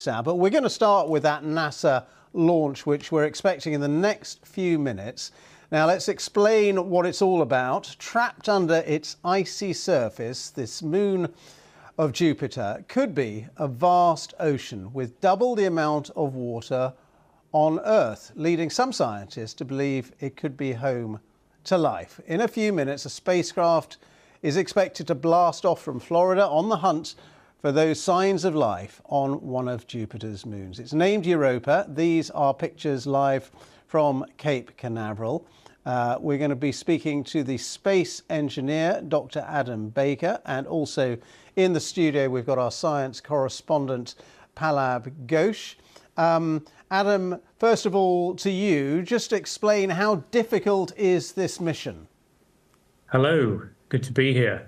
Now, but we're going to start with that NASA launch, which we're expecting in the next few minutes. Now, let's explain what it's all about. Trapped under its icy surface, this moon of Jupiter could be a vast ocean with double the amount of water on Earth, leading some scientists to believe it could be home to life. In a few minutes, a spacecraft is expected to blast off from Florida on the hunt for those signs of life on one of Jupiter's moons. It's named Europa. These are pictures live from Cape Canaveral. We're going to be speaking to the space engineer, Dr. Adam Baker, and also in the studio we've got our science correspondent, Pallab Ghosh. Adam, first of all to you, just explain how difficult is this mission? Hello, good to be here.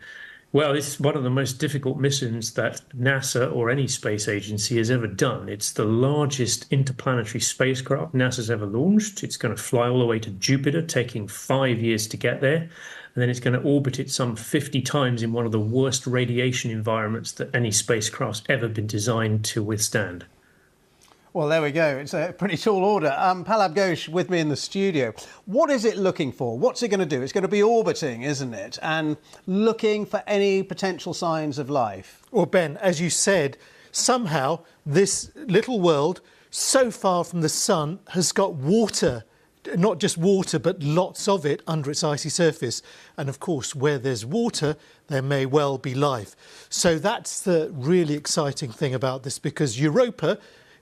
Well, it's one of the most difficult missions that NASA or any space agency has ever done. It's the largest interplanetary spacecraft NASA's ever launched. It's going to fly all the way to Jupiter, taking 5 years to get there. And then it's going to orbit it some 50 times in one of the worst radiation environments that any spacecraft's ever been designed to withstand. Well, there we go. It's a pretty tall order. Pallab Ghosh with me in the studio. What is it looking for? What's it going to do? It's going to be orbiting, isn't it? And looking for any potential signs of life. Well, Ben, as you said, somehow this little world so far from the sun has got water, not just water, but lots of it under its icy surface. And of course, where there's water, there may well be life. So that's the really exciting thing about this, because Europa,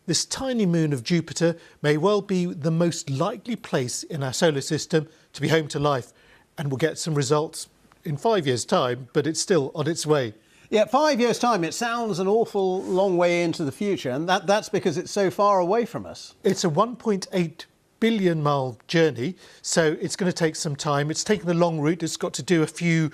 this tiny moon of Jupiter, may well be the most likely place in our solar system to be home to life. And we'll get some results in 5 years' time, but it's still on its way. Yeah, 5 years' time, it sounds an awful long way into the future, and that's because it's so far away from us. It's a 1.8 billion mile journey, so it's going to take some time. It's taken the long route. It's got to do a few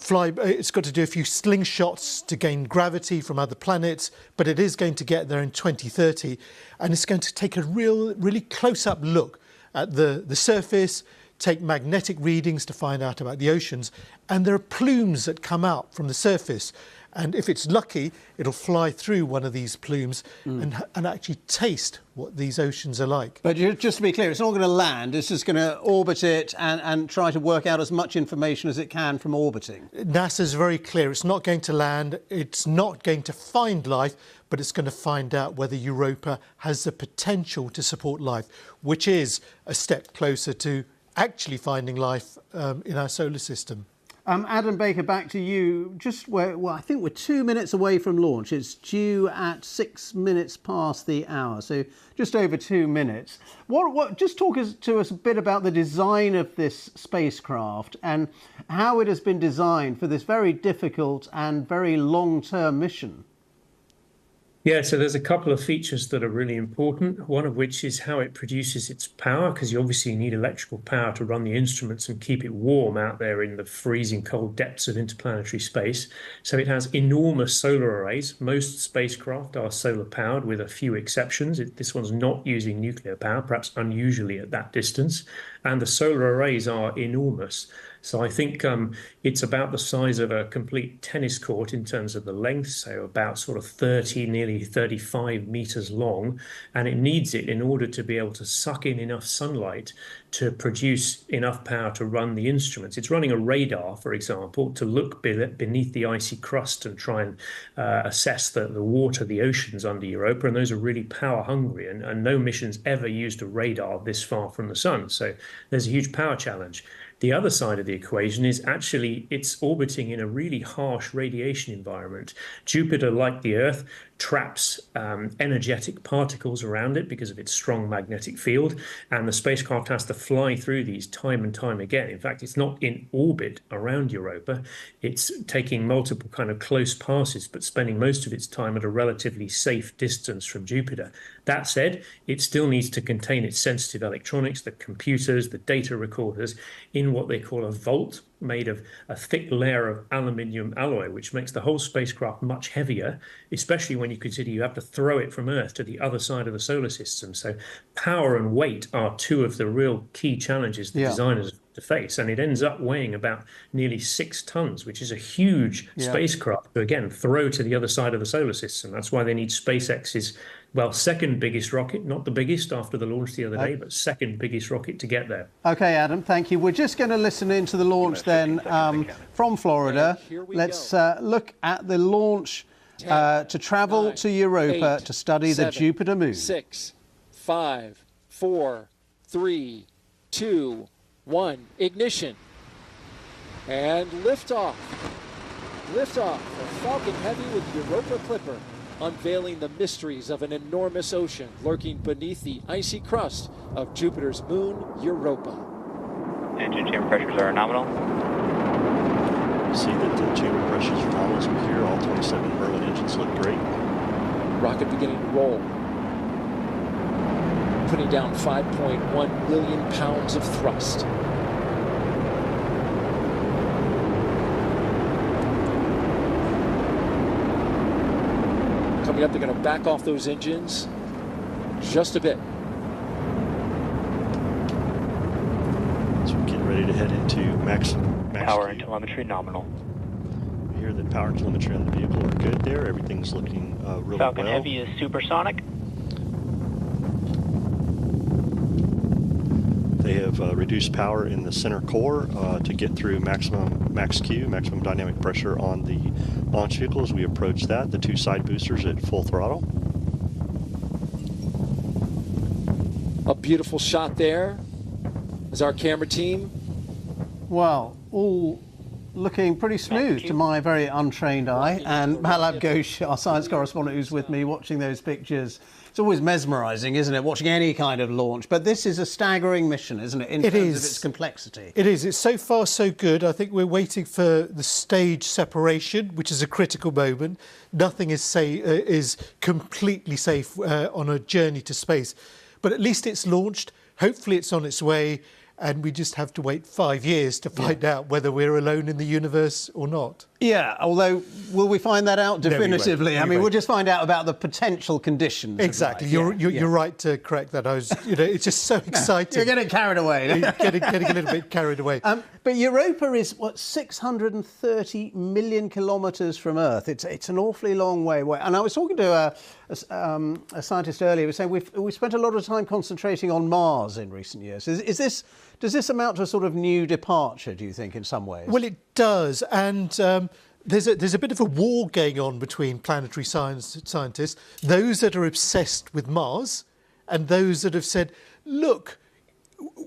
it's got to do a few slingshots to gain gravity from other planets, but it is going to get there in 2030, and it's going to take a really close-up look at the surface, take magnetic readings to find out about the oceans, and there are plumes that come out from the surface. And if it's lucky, it'll fly through one of these plumes and actually taste what these oceans are like. But just to be clear, it's not going to land, it's just going to orbit it and try to work out as much information as it can from orbiting. NASA's very clear. It's not going to land, it's not going to find life, but it's going to find out whether Europa has the potential to support life, which is a step closer to actually finding life in our solar system. Adam Baker, back to you. I think we're 2 minutes away from launch. It's due at 6 minutes past the hour, so just over 2 minutes. Just talk to us a bit about the design of this spacecraft and how it has been designed for this very difficult and very long-term mission. Yeah, so there's a couple of features that are really important, one of which is how it produces its power, because you obviously need electrical power to run the instruments and keep it warm out there in the freezing cold depths of interplanetary space. So it has enormous solar arrays. Most spacecraft are solar powered with a few exceptions. This one's not using nuclear power, perhaps unusually at that distance. And the solar arrays are enormous. So I think it's about the size of a complete tennis court in terms of the length, so about sort of 30, nearly 35 meters long. And it needs it in order to be able to suck in enough sunlight to produce enough power to run the instruments. It's running a radar, for example, to look beneath the icy crust and try and assess the water, the oceans under Europa. And those are really power hungry. And no mission's ever used a radar this far from the sun. So there's a huge power challenge. The other side of the equation is actually it's orbiting in a really harsh radiation environment. Jupiter, like the Earth, traps energetic particles around it because of its strong magnetic field, and the spacecraft has to fly through these time and time again. In fact, it's not in orbit around Europa. It's taking multiple kind of close passes, but spending most of its time at a relatively safe distance from Jupiter. That said, it still needs to contain its sensitive electronics, the computers, the data recorders, in in what they call a vault made of a thick layer of aluminium alloy, which makes the whole spacecraft much heavier, especially when you consider you have to throw it from Earth to the other side of the solar system. So power and weight are two of the real key challenges the designers have to face. And it ends up weighing about nearly 6 tons, which is a huge spacecraft to, again, throw to the other side of the solar system. That's why they need SpaceX's, well, second biggest rocket, not the biggest after the launch the other day, but second biggest rocket to get there. Okay, Adam, thank you. We're just going to listen into the launch then from Florida. Let's look at the launch to travel to Europa to study the Jupiter moon. 6, 5, 4, 3, 2, 1. Ignition. And liftoff. Liftoff of Falcon Heavy with Europa Clipper, unveiling the mysteries of an enormous ocean lurking beneath the icy crust of Jupiter's moon, Europa. Engine chamber pressures are nominal. You see that the chamber pressures are nominal as we hear. All 27 Merlin engines look great. Rocket beginning to roll. Putting down 5.1 million pounds of thrust. Coming up, they're going to back off those engines just a bit. So we're getting ready to head into max Power Q. and telemetry nominal. We hear that power and telemetry on the vehicle are good there. Everything's looking really Falcon well. Heavy is supersonic. They have reduced power in the center core to get through max Q, maximum dynamic pressure on the launch vehicle. As we approach that, the 2 side boosters at full throttle. A beautiful shot there as our camera team. Well, all looking pretty smooth to my very untrained eye. And Malab Ghosh, our science correspondent who's with me watching those pictures. It's always mesmerising, isn't it, watching any kind of launch? But this is a staggering mission, isn't it, in terms of its complexity? It is. It's so far so good. I think we're waiting for the stage separation, which is a critical moment. Nothing is completely safe on a journey to space. But at least it's launched. Hopefully it's on its way. And we just have to wait 5 years to find out whether we're alone in the universe or not. Yeah, although, will we find that out definitively? No, we'll just find out about the potential conditions. Exactly. You're right to correct that. It's just so exciting. You're getting carried away. getting a little bit carried away. But Europa is, 630 million kilometres from Earth. It's an awfully long way away. And I was talking to a scientist earlier who was saying we've spent a lot of time concentrating on Mars in recent years. Does this amount to a sort of new departure, do you think, in some ways? Well, it does. And there's a bit of a war going on between planetary scientists, those that are obsessed with Mars and those that have said, look,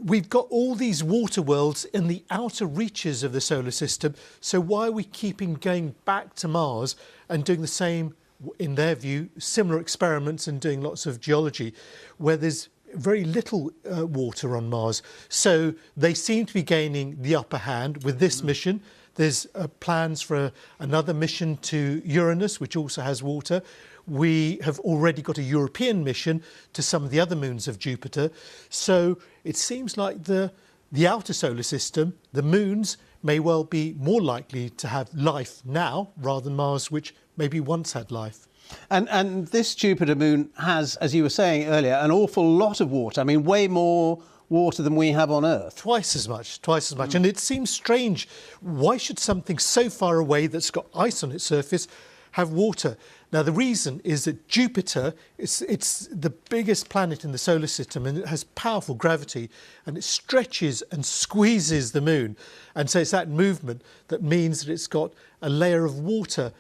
we've got all these water worlds in the outer reaches of the solar system, so why are we keeping going back to Mars and doing the same, in their view, similar experiments and doing lots of geology where there's very little water on Mars? So they seem to be gaining the upper hand with this mission. There's plans for another mission to Uranus, which also has water. We have already got a European mission to some of the other moons of Jupiter. So it seems like the outer solar system, the moons, may well be more likely to have life now rather than Mars, which maybe once had life. And this Jupiter moon has, as you were saying earlier, an awful lot of water. Way more water than we have on Earth. Twice as much. And it seems strange. Why should something so far away that's got ice on its surface have water? Now, the reason is that Jupiter, it's the biggest planet in the solar system, and it has powerful gravity, and it stretches and squeezes the moon. And so it's that movement that means that it's got a layer of water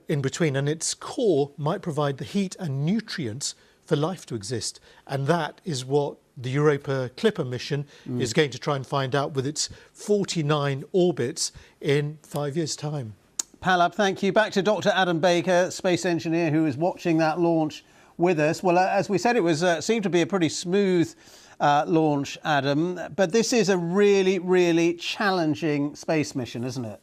in between, and its core might provide the heat and nutrients for life to exist. And that is what the Europa Clipper mission is going to try and find out with its 49 orbits in 5 years' time. Palab, thank you. Back to Dr. Adam Baker, space engineer, who is watching that launch with us. Well, as we said, it was seemed to be a pretty smooth launch, Adam. But this is a really, really challenging space mission, isn't it?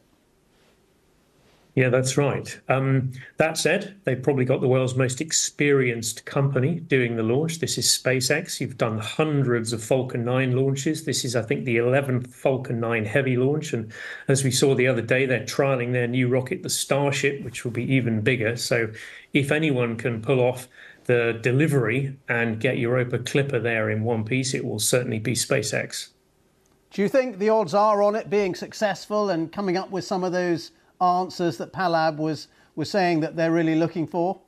Yeah, that's right. That said, they've probably got the world's most experienced company doing the launch. This is SpaceX. You've done hundreds of Falcon 9 launches. This is, I think, the 11th Falcon 9 heavy launch. And as we saw the other day, they're trialing their new rocket, the Starship, which will be even bigger. So if anyone can pull off the delivery and get Europa Clipper there in one piece, it will certainly be SpaceX. Do you think the odds are on it being successful and coming up with some of those answers that Palab was saying that they're really looking for?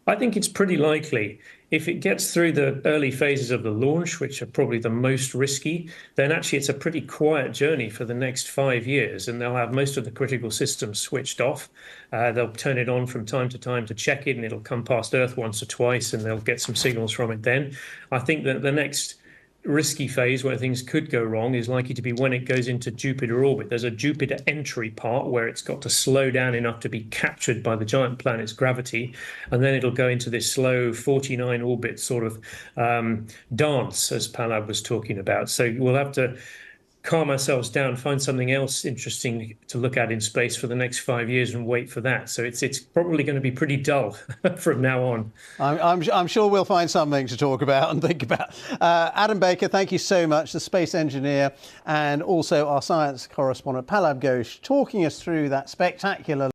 I think it's pretty likely. If it gets through the early phases of the launch, which are probably the most risky, then actually it's a pretty quiet journey for the next 5 years, and they'll have most of the critical systems switched off. They'll turn it on from time to time to check it, and it'll come past Earth once or twice, and they'll get some signals from it then. I think that the next risky phase where things could go wrong is likely to be when it goes into Jupiter orbit. There's a Jupiter entry part where it's got to slow down enough to be captured by the giant planet's gravity, and then it'll go into this slow 49 orbit sort of dance, as Palab was talking about. So we'll have to calm ourselves down, find something else interesting to look at in space for the next 5 years and wait for that. So it's probably going to be pretty dull from now on. I'm sure we'll find something to talk about and think about. Adam Baker, thank you so much, the space engineer and also our science correspondent Palab Ghosh, talking us through that spectacular